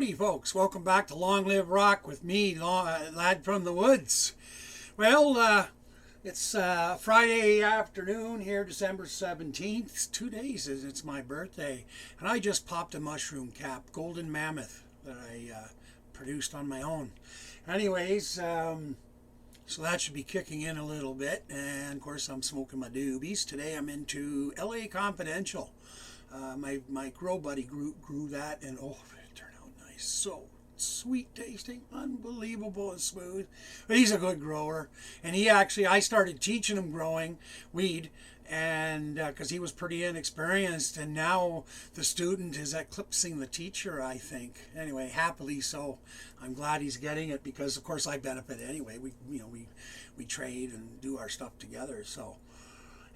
Howdy, folks. Welcome back to Long Live Rock with me, Lad from the Woods. Well, it's Friday afternoon here, December 17th. It's 2 days, it's my birthday. And I just popped a mushroom cap, Golden Mammoth, that I produced on my own. Anyways, so that should be kicking in a little bit. And, of course, I'm smoking my doobies. Today I'm into LA Confidential. My grow buddy grew that, and oh, it turned out nice. So sweet tasting, unbelievable and smooth. But he's a good grower, and I started teaching him growing weed, and because he was pretty inexperienced, and now the student is eclipsing the teacher, I think. Anyway, happily so. I'm glad he's getting it because, of course, I benefit anyway. We trade and do our stuff together, so.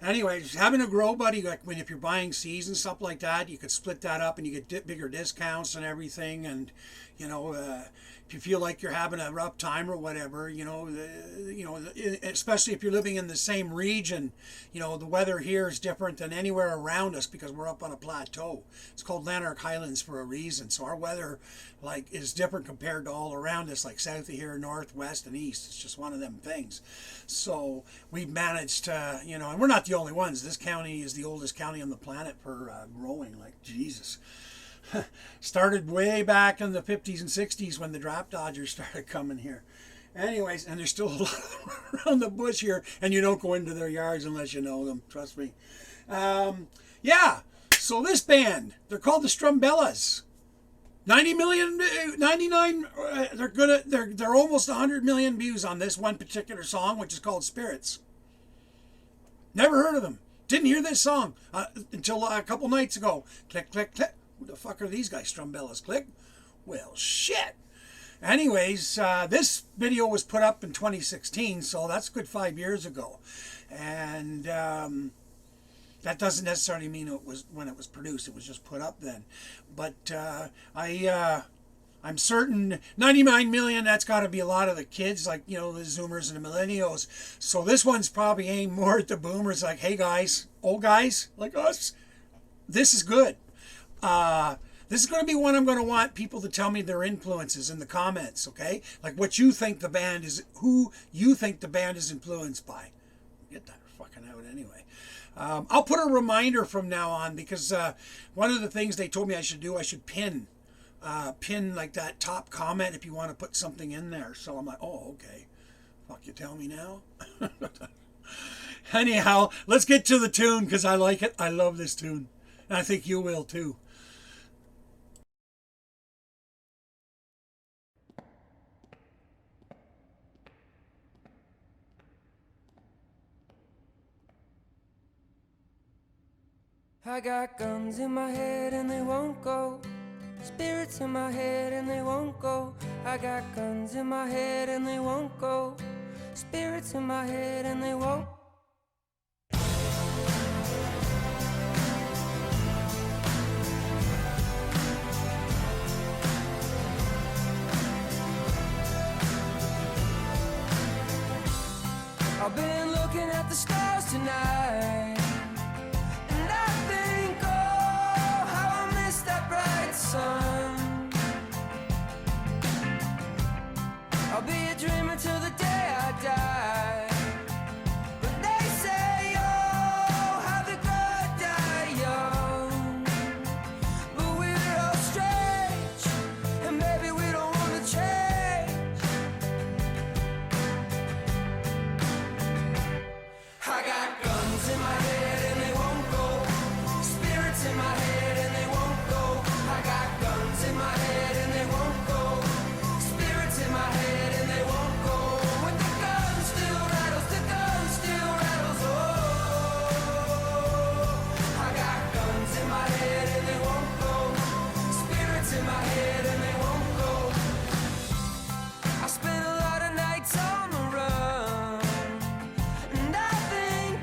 Anyways, having a grow buddy, like if you're buying seeds and stuff like that, you could split that up and you get bigger discounts and everything. And if you feel like you're having a rough time or whatever, especially if you're living in the same region, the weather here is different than anywhere around us because we're up on a plateau. It's called Lanark Highlands for a reason. So our weather is different compared to all around us, like south of here, north, west, and east. It's just one of them things. So we've managed to, and we're not the only ones. This county is the oldest county on the planet for growing, like Jesus. Started way back in the 50s and 60s when the draft dodgers started coming here. Anyways, and there's still a lot around the bush here, and you don't go into their yards unless you know them, trust me. Yeah, so this band, they're called the Strumbellas. 99, they're almost 100 million views on this one particular song, which is called Spirits. Never heard of them. Didn't hear this song until a couple nights ago. Click, click, click. Who the fuck are these guys, Strumbellas? Click. Well, shit. Anyways, this video was put up in 2016, so that's a good 5 years ago. And that doesn't necessarily mean it was when it was produced. It was just put up then. But I'm certain 99 million, that's got to be a lot of the kids, like, the Zoomers and the Millennials. So this one's probably aimed more at the Boomers, like, hey guys, old guys like us, this is good. This is going to be one I'm going to want people to tell me their influences in the comments, okay? Like what you think the band is, who you think the band is influenced by. Get that fucking out anyway. I'll put a reminder from now on because one of the things they told me I should do, I should pin like that top comment if you want to put something in there. So I'm like, oh, okay. Fuck, you tell me now? Anyhow, let's get to the tune because I like it. I love this tune. And I think you will too. I got guns in my head and they won't go. Spirits in my head and they won't go. I got guns in my head and they won't go. Spirits in my head and they won't. I've been looking at the stars tonight. I'll be a dreamer till the day I die. But they say, oh, how the good die young. But we're all strange, and maybe we don't want to change. I got guns in my head and they won't go. Spirits in my head and they won't go. I got guns in my head and they won't go. Spirits in my head. On the run, and I think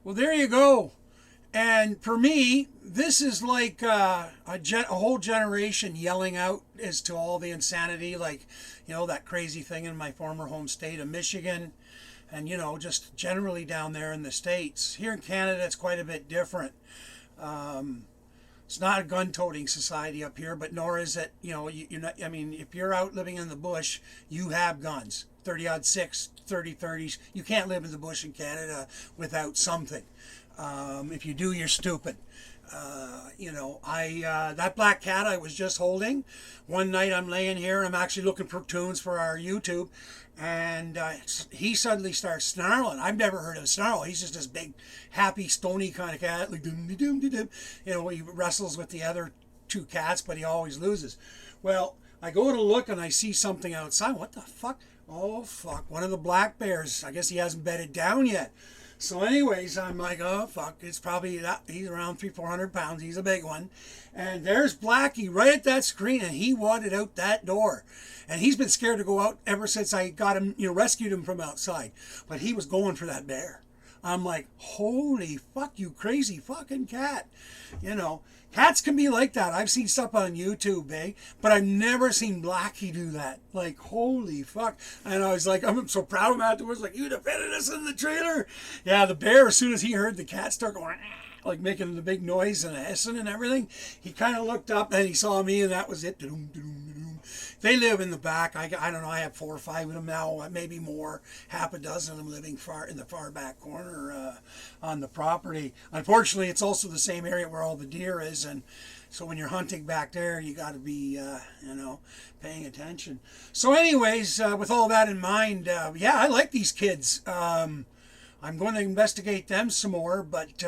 Well, there you go. And for me, this is like a whole generation yelling out as to all the insanity, like, that crazy thing in my former home state of Michigan, and, just generally down there in the States. Here in Canada, it's quite a bit different. It's not a gun-toting society up here, but nor is it, you're not, I mean, if you're out living in the bush, you have guns. 30-06, 30-30s. You can't live in the bush in Canada without something. If you do, you're stupid. That black cat I was just holding, one night I'm laying here, I'm actually looking for tunes for our YouTube, and he suddenly starts snarling. I've never heard him snarl. He's just this big, happy, stony kind of cat, like doom. He wrestles with the other two cats, but he always loses. Well, I go to look and I see something outside. What the fuck? Oh, fuck. One of the black bears. I guess he hasn't bedded down yet. So anyways, I'm like, oh, fuck. It's probably, he's around 300-400 pounds. He's a big one. And there's Blackie right at that screen, and he wanted out that door. And he's been scared to go out ever since I got him, rescued him from outside. But he was going for that bear. I'm like, holy fuck, you crazy fucking cat. Cats can be like that. I've seen stuff on YouTube, but I've never seen Blackie do that. Like, holy fuck. And I was like, I'm so proud of him afterwards. Like, you defended us in the trailer. Yeah, the bear, as soon as he heard the cat start going, like making the big noise and hissing and everything, he kind of looked up and he saw me, and that was it. They live in the back. I don't know. I have 4 or 5 of them now, maybe more. Half a dozen of them living in the far back corner on the property. Unfortunately, it's also the same area where all the deer is, and so when you're hunting back there, you got to be, paying attention. So, anyways, with all that in mind, I like these kids. I'm going to investigate them some more, but.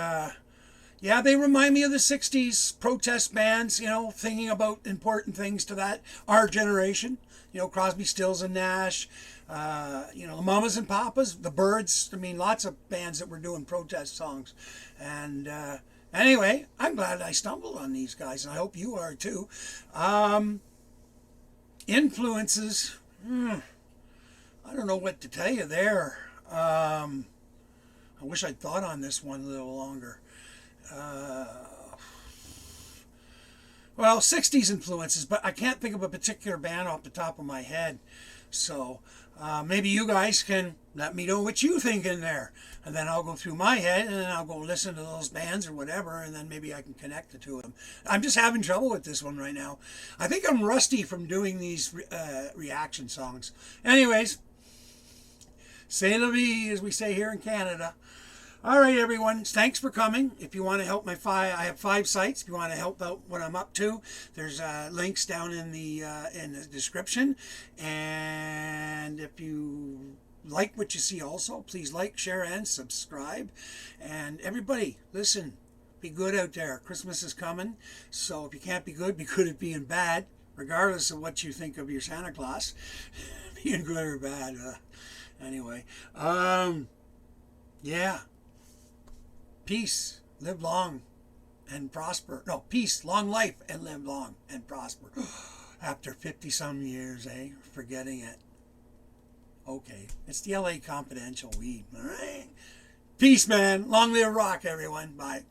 Yeah, they remind me of the 60s protest bands, thinking about important things to our generation. Crosby, Stills and Nash, the Mamas and Papas, the Byrds. I mean, lots of bands that were doing protest songs. And anyway, I'm glad I stumbled on these guys, and I hope you are too. Influences, I don't know what to tell you there. I wish I'd thought on this one a little longer. 60s influences, but I can't think of a particular band off the top of my head. So maybe you guys can let me know what you think in there, and then I'll go through my head, and then I'll go listen to those bands or whatever, and then maybe I can connect the two of them. I'm just having trouble with this one right now. I think I'm rusty from doing these reaction songs. Anyways, c'est la vie, as we say here in Canada. All right, everyone. Thanks for coming. If you want to help I have 5 sites. If you want to help out what I'm up to, there's links down in the description. And if you like what you see, also please like, share, and subscribe. And everybody, listen. Be good out there. Christmas is coming. So if you can't be good at being bad, regardless of what you think of your Santa Claus, being good or bad. Anyway, yeah. Peace, live long and prosper. No, peace, long life, and live long and prosper. After 50-some years, forgetting it. Okay, it's the LA Confidential weed, all right? Peace, man. Long live rock, everyone. Bye.